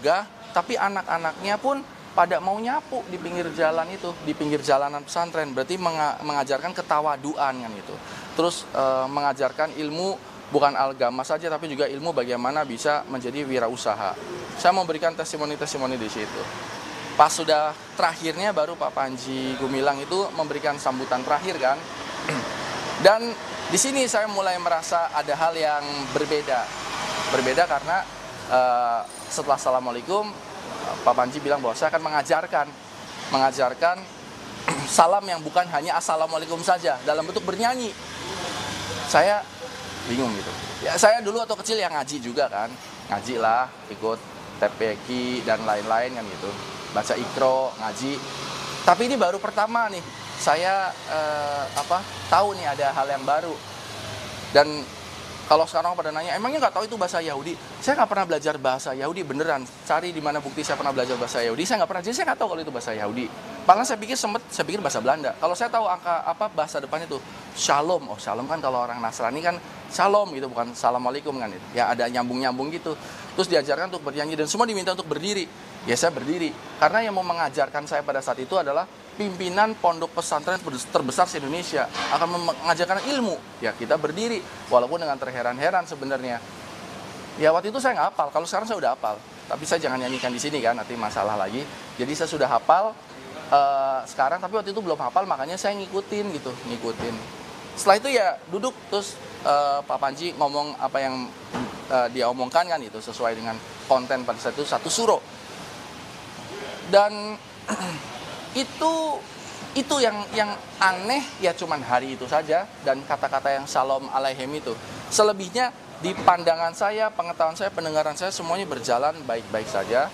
megah, tapi anak-anaknya pun pada mau nyapu di pinggir jalan itu, di pinggir jalanan pesantren. Berarti mengajarkan ketawaduan kan itu. Terus mengajarkan ilmu bukan agama saja, tapi juga ilmu bagaimana bisa menjadi wirausaha. Saya memberikan testimoni-testimoni di situ. Pas sudah terakhirnya baru Pak Panji Gumilang itu memberikan sambutan terakhir kan. Dan di sini saya mulai merasa ada hal yang berbeda. Berbeda karena setelah Assalamualaikum, Pak Panji bilang bahwa saya akan mengajarkan salam yang bukan hanya Assalamualaikum saja dalam bentuk bernyanyi. Saya bingung gitu. Ya saya dulu waktu kecil yang ngaji juga kan. Ngaji lah, ikut TPQ dan lain-lain kan gitu. Baca Iqra, ngaji. Tapi ini baru pertama nih saya tahu nih ada hal yang baru. Dan kalau sekarang pada nanya, emangnya nggak tahu itu bahasa Yahudi? Saya nggak pernah belajar bahasa Yahudi beneran. Cari di mana bukti saya pernah belajar bahasa Yahudi? Saya nggak pernah. Jadi saya nggak tahu kalau itu bahasa Yahudi. Bahkan saya pikir bahasa Belanda. Kalau saya tahu bahasa depannya tuh Shalom. Oh Shalom kan kalau orang Nasrani kan Shalom gitu, bukan Assalamualaikum kan itu. Ya ada nyambung gitu. Terus diajarkan untuk bernyanyi dan semua diminta untuk berdiri. Ya saya berdiri. Karena yang mau mengajarkan saya pada saat itu adalah pimpinan pondok pesantren terbesar di Indonesia akan mengajarkan ilmu. Ya kita berdiri, walaupun dengan terheran-heran sebenarnya. Ya waktu itu saya nggak hafal, kalau sekarang saya udah hafal. Tapi saya jangan nyanyikan di sini kan, nanti masalah lagi. Jadi saya sudah hafal sekarang, tapi waktu itu belum hafal, makanya saya ngikutin. Setelah itu ya duduk, terus Pak Panji ngomong apa yang dia omongkan kan itu sesuai dengan konten pada saat itu satu suro. Dan itu yang aneh ya cuman hari itu saja dan kata-kata yang Shalom Aleichem itu. Selebihnya di pandangan saya, pengetahuan saya, pendengaran saya semuanya berjalan baik-baik saja,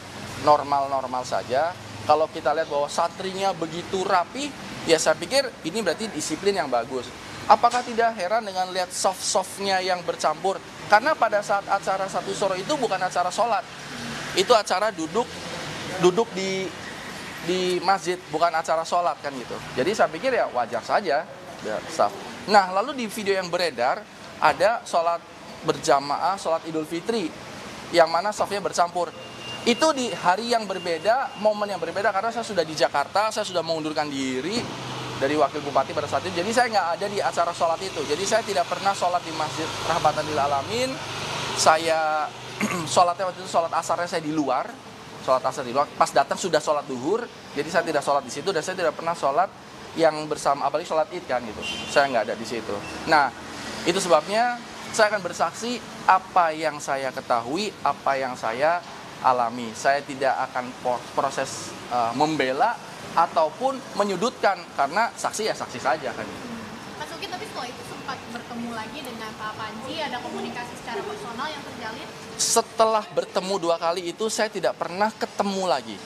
normal-normal saja. Kalau kita lihat bahwa santrinya begitu rapi, ya saya pikir ini berarti disiplin yang bagus. Apakah tidak heran dengan lihat soft-softnya yang bercampur? Karena pada saat acara satu suro itu bukan acara sholat, itu acara duduk di masjid, bukan acara sholat kan gitu. Jadi saya pikir ya wajar saja. Nah lalu di video yang beredar ada sholat berjamaah, sholat Idul Fitri yang mana safnya bercampur. Itu di hari yang berbeda, momen yang berbeda karena saya sudah di Jakarta, saya sudah mengundurkan diri dari wakil bupati pada saat itu. Jadi saya nggak ada di acara sholat itu. Jadi saya tidak pernah sholat di Masjid Rahmatan lil Alamin. Saya sholatnya waktu itu sholat asarnya saya di luar. Sholat asar di luar, pas datang sudah sholat duhur, jadi saya tidak sholat di situ dan saya tidak pernah sholat yang bersama, apalagi sholat id kan gitu, saya nggak ada di situ. Nah itu sebabnya saya akan bersaksi apa yang saya ketahui, apa yang saya alami. Saya tidak akan proses membela ataupun menyudutkan karena saksi ya saksi saja kan. Mas Uki, tapi setelah itu sempat bertemu lagi dengan Pak Panji, ada komunikasi secara personal yang terjalin? Setelah bertemu 2 kali itu saya tidak pernah ketemu lagi.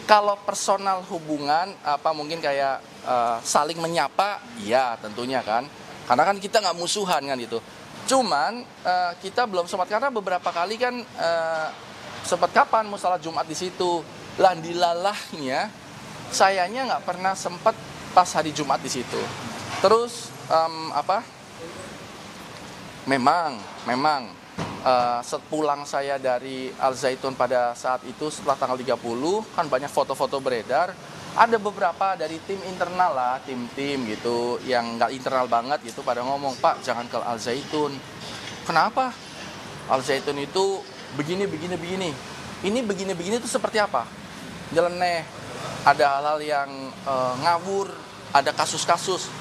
Kalau personal hubungan mungkin kayak saling menyapa, ya tentunya kan. Karena kan kita nggak musuhan kan gitu. Cuman kita belum sempat karena beberapa kali kan sempat kapan mau salat Jumat di situ. Dilalahnya sayanya nggak pernah sempat pas hari Jumat di situ. Terus memang sepulang saya dari Al Zaitun pada saat itu setelah tanggal 30 kan banyak foto-foto beredar. Ada beberapa dari tim internal lah, tim-tim gitu yang nggak internal banget gitu pada ngomong, Pak jangan ke Al Zaitun. Kenapa? Al Zaitun itu begini. Ini begini itu seperti apa? Nyeleneh, ada hal-hal yang ngawur, ada kasus-kasus.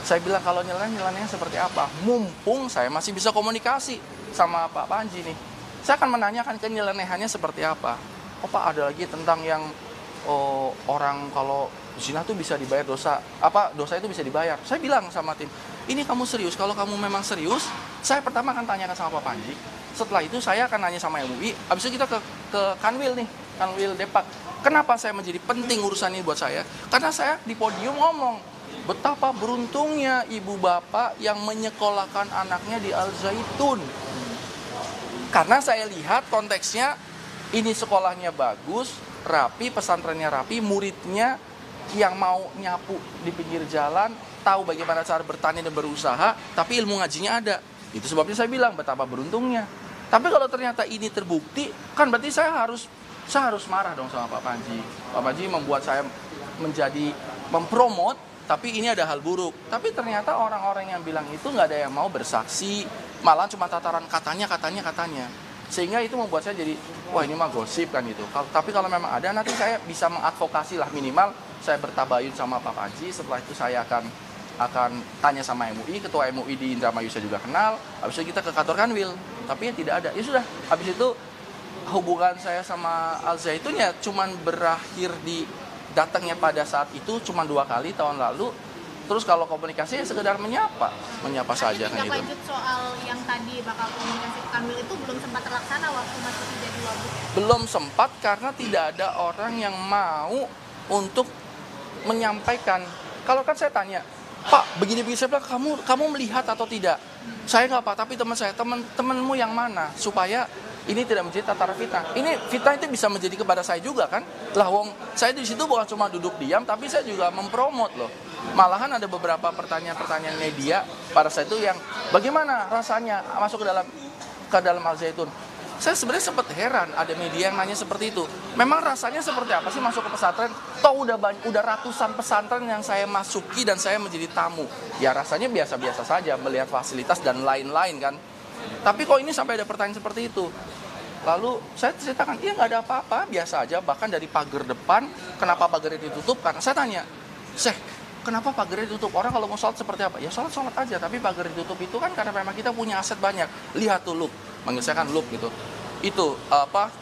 Saya bilang kalau nyelenehnya seperti apa? Mumpung saya masih bisa komunikasi sama Pak Panji nih. Saya akan menanyakan kenyelenehannya seperti apa. Oh Pak ada lagi tentang yang orang kalau zina tuh bisa dibayar dosa itu bisa dibayar. Saya bilang sama tim, ini kamu serius? Kalau kamu memang serius, saya pertama akan tanyakan sama Pak Panji. Setelah itu saya akan nanya sama MUI. Habis itu kita ke Kanwil nih, Kanwil Depak. Kenapa saya menjadi penting urusan ini buat saya? Karena saya di podium ngomong betapa beruntungnya ibu bapak yang menyekolahkan anaknya di Al Zaitun. Karena saya lihat konteksnya ini sekolahnya bagus, rapi, pesantrennya rapi, muridnya yang mau nyapu di pinggir jalan, tahu bagaimana cara bertani dan berusaha, tapi ilmu ngajinya ada. Itu sebabnya saya bilang betapa beruntungnya. Tapi kalau ternyata ini terbukti, kan berarti saya harus Saya harus marah dong sama Pak Panji. Pak Panji membuat saya menjadi mempromot, tapi ini ada hal buruk. Tapi ternyata orang-orang yang bilang itu nggak ada yang mau bersaksi, malah cuma tataran katanya. Sehingga itu membuat saya jadi, wah ini mah gosip kan gitu. Tapi kalau memang ada, nanti saya bisa mengadvokasi lah, minimal saya bertabayun sama Pak Panji. Setelah itu saya akan tanya sama MUI, ketua MUI di Indramayu saya juga kenal. Habis itu kita ke kantor Kanwil, tapi ya tidak ada. Ya sudah, habis itu hubungan saya sama Al Zaitun ya cuman berakhir di datangnya pada saat itu cuma 2 kali tahun lalu. Terus kalau komunikasi ya sekedar menyapa saja kan gitu. gitu. Lanjut soal yang tadi bakal komunikasi ke Kanwil itu belum sempat terlaksana waktu masih jadi wagub ya? Belum sempat karena tidak ada orang yang mau untuk menyampaikan. Kalau kan saya tanya, Pak, begini saya bilang, kamu melihat atau tidak? Saya nggak Pak, tapi temanmu yang mana? Supaya ini tidak menjadi tataran fitnah. Ini fitnah itu bisa menjadi kepada saya juga kan? Lah wong saya di situ bukan cuma duduk diam, tapi saya juga mempromot loh. Malahan ada beberapa pertanyaan media pada saat itu yang bagaimana rasanya masuk ke dalam Al Zaitun. Saya sebenarnya sempat heran ada media yang nanya seperti itu. Memang rasanya seperti apa sih masuk ke pesantren? Toh udah ratusan pesantren yang saya masuki dan saya menjadi tamu. Ya rasanya biasa-biasa saja melihat fasilitas dan lain-lain kan. Tapi kok ini sampai ada pertanyaan seperti itu. Lalu saya ceritakan, iya nggak ada apa-apa, biasa aja. Bahkan dari pagar depan, kenapa pagarnya ditutup? Karena saya tanya, kenapa pagarnya ditutup? Orang kalau mau sholat seperti apa? Ya sholat aja, tapi pagar ditutup itu kan karena memang kita punya aset banyak. Lihat tuh Lup, manggil saya kan Lup gitu. Itu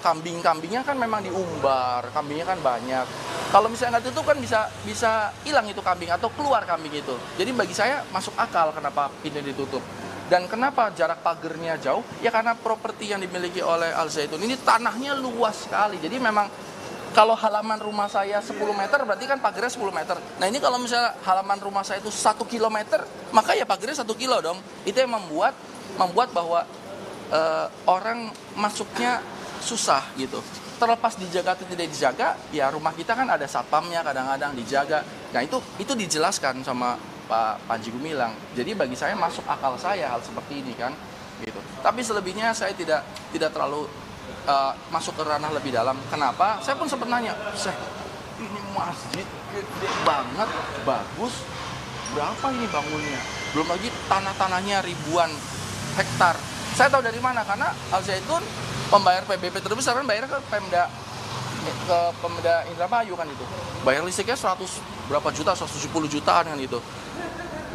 kambing-kambingnya kan memang diumbar, kambingnya kan banyak. Kalau misalnya nggak tutup kan bisa hilang itu kambing atau keluar kambing itu. Jadi bagi saya masuk akal kenapa pintu ditutup. Dan kenapa jarak pagernya jauh? Ya karena properti yang dimiliki oleh Al Zaitun ini tanahnya luas sekali. Jadi memang kalau halaman rumah saya 10 meter berarti kan pagernya 10 meter. Nah ini kalau misalnya halaman rumah saya itu 1 kilometer, maka ya pagernya 1 kilo dong. Itu yang membuat bahwa orang masuknya susah gitu. Terlepas dijaga atau tidak dijaga, ya rumah kita kan ada satpamnya kadang-kadang dijaga. Nah itu dijelaskan sama Pak Panji Gumilang. Jadi bagi saya masuk akal saya hal seperti ini kan, gitu. Tapi selebihnya saya tidak terlalu masuk ke ranah lebih dalam. Kenapa? Saya pun sempat nanya, ini masjid gede banget, bagus, berapa ini bangunnya? Belum lagi tanahnya ribuan hektar. Saya tahu dari mana? Karena Al Zaitun pembayar PBB terbesar kan bayarnya ke Pemda Indramayu kan itu. Bayar listriknya 100 berapa juta, 170 jutaan kan itu.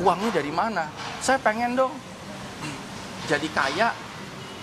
Uangnya dari mana? Saya pengen dong jadi kaya,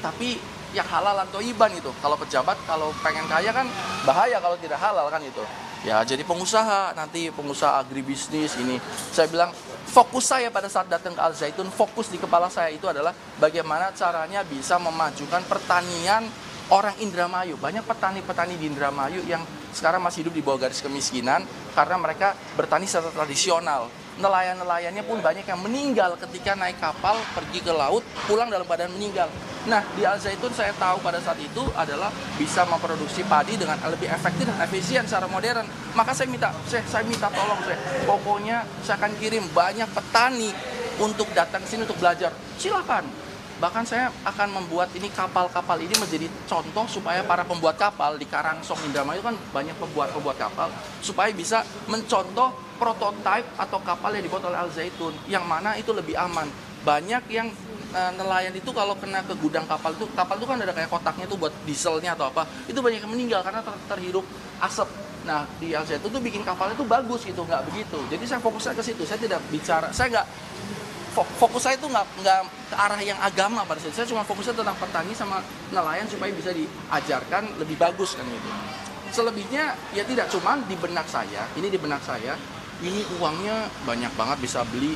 tapi yang halal atau iban itu. Kalau pejabat kalau pengen kaya kan bahaya kalau tidak halal kan itu. Ya jadi pengusaha, nanti pengusaha agribisnis ini. Saya bilang fokus saya pada saat datang ke Al Zaitun, fokus di kepala saya itu adalah bagaimana caranya bisa memajukan pertanian orang Indramayu. Banyak petani-petani di Indramayu yang sekarang masih hidup di bawah garis kemiskinan karena mereka bertani secara tradisional. Nelayan-nelayannya pun banyak yang meninggal ketika naik kapal pergi ke laut, pulang dalam badan meninggal. Nah, di Al Zaitun saya tahu pada saat itu adalah bisa memproduksi padi dengan lebih efektif dan efisien secara modern. Maka saya minta tolong, pokoknya saya akan kirim banyak petani untuk datang ke sini untuk belajar. Silakan. Bahkan saya akan membuat ini kapal-kapal ini menjadi contoh supaya para pembuat kapal di Karangsong Indramayu kan banyak pembuat kapal supaya bisa mencontoh prototipe atau kapal yang dibuat oleh Al Zaitun yang mana itu lebih aman. Banyak yang nelayan itu kalau kena ke gudang kapal itu kan ada kayak kotaknya tuh buat dieselnya atau apa, itu banyak yang meninggal karena terhirup asap. Nah di Al Zaitun tuh bikin kapalnya tuh bagus gitu, nggak begitu. Jadi saya fokusnya ke situ, saya tidak bicara, fokus saya itu nggak ke arah yang agama pada saat itu. Saya cuma fokusnya tentang petani sama nelayan supaya bisa diajarkan lebih bagus kan gitu. Selebihnya ya tidak, cuman di benak saya ini uangnya banyak banget, bisa beli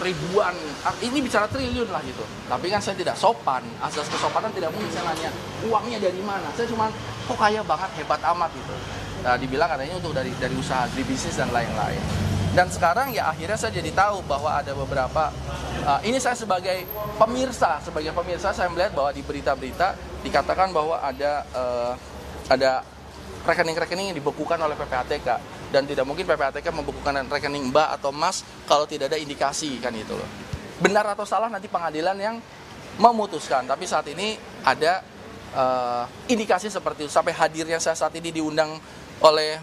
ribuan, ini bicara triliun lah gitu. Tapi kan saya tidak sopan, asas kesopanan tidak mungkin saya nanya uangnya dari mana. Saya cuma kok kaya banget, hebat amat gitu. Nah, dibilang katanya untuk dari usaha agribisnis dan lain-lain. Dan sekarang ya akhirnya saya jadi tahu bahwa ada beberapa, ini saya sebagai pemirsa saya melihat bahwa di berita-berita dikatakan bahwa ada rekening-rekening yang dibekukan oleh PPATK, dan tidak mungkin PPATK membekukan rekening Mbak atau Mas kalau tidak ada indikasi kan itu loh. Benar atau salah nanti pengadilan yang memutuskan, tapi saat ini ada indikasi seperti itu. Sampai hadirnya saya saat ini diundang oleh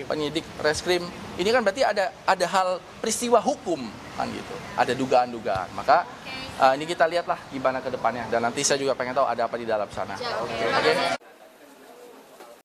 penyidik reskrim, ini kan berarti ada hal peristiwa hukum kan gitu, ada dugaan-dugaan. Maka ini kita lihatlah gimana ke depannya, dan nanti saya juga pengen tahu ada apa di dalam sana. Oke. Oke.